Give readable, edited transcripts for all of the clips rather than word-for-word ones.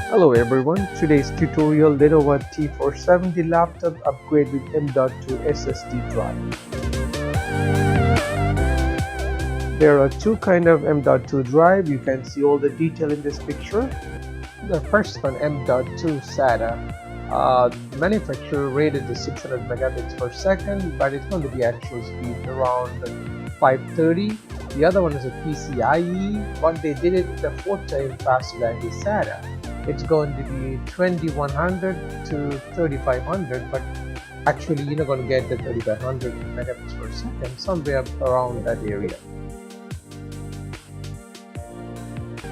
Hello everyone, today's tutorial Lenovo T470 laptop upgrade with M.2 SSD drive. There are two kind of M.2 drive. You can see all the detail in this picture. The first one, M.2 SATA. Manufacturer rated the 600 megabits per second, but it's going to be actual speed around 530. The other one is a PCIe. What they did it the 4 times faster than the SATA. It's going to be 2100 to 3500, but actually you're not going to get the 3500 megabits per second, somewhere around that area.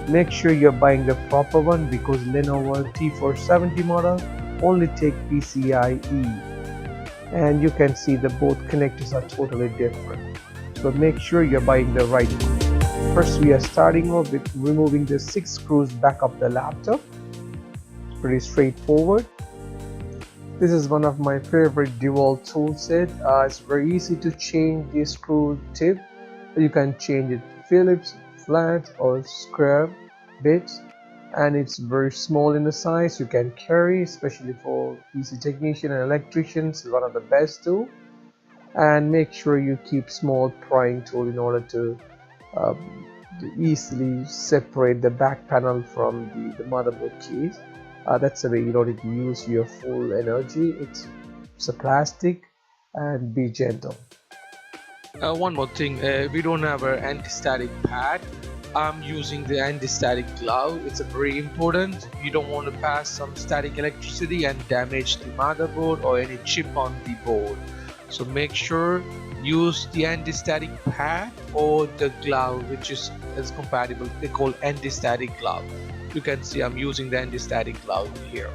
Make sure you're buying the proper one because Lenovo T470 model only take PCIe, and you can see the both connectors are totally different, so make sure you're buying the right one. First we are starting off with removing the 6 screws back of the laptop. It's pretty straightforward. This is one of my favorite dual tool set. It's very easy to change the screw tip. You can change it Phillips, flat or square bits, and it's very small in the size. You can carry, especially for PC technician and electricians. It's one of the best tool. And make sure you keep small prying tool in order to easily separate the back panel from the motherboard case. That's the way you don't need to use your full energy. It's a plastic, and be gentle. One more thing, we don't have an anti-static pad. I'm using the anti-static glove. It's very important. You don't want to pass some static electricity and damage the motherboard or any chip on the board. So make sure use the anti-static pad or the glove which is compatible. They call anti-static glove. You can see I'm using the anti-static glove here.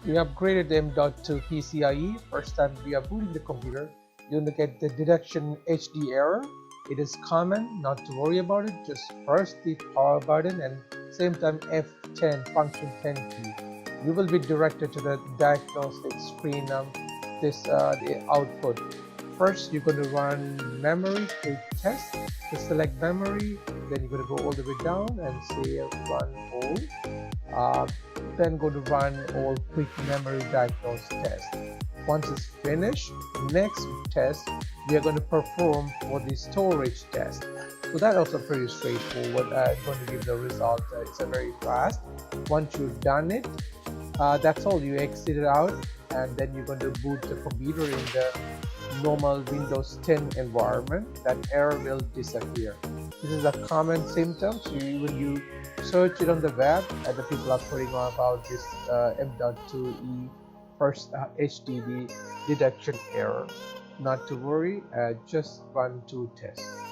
We upgraded the M.2 PCIe. First time we are booting the computer, you're going to get the detection HD error. It is common, not to worry about it. Just press the power button and same time F10 function 10 key. You will be directed to the diagnostic screen of the output. First, you're going to run memory quick test. To select memory, then you're going to go all the way down and say run all. Uh, then go to run all quick memory diagnose test. Once it's finished, next test we are going to perform for the storage test. So that's also pretty straightforward. I'm going to give the result. It's a very fast. Once you've done it, that's all. You exit it out, and then you're going to boot the computer in the normal Windows 10 environment. That error will disappear. This is a common symptom. So when you search it on the web, and the people are putting on about this M.2E first HDD detection error. Not to worry, just run two tests.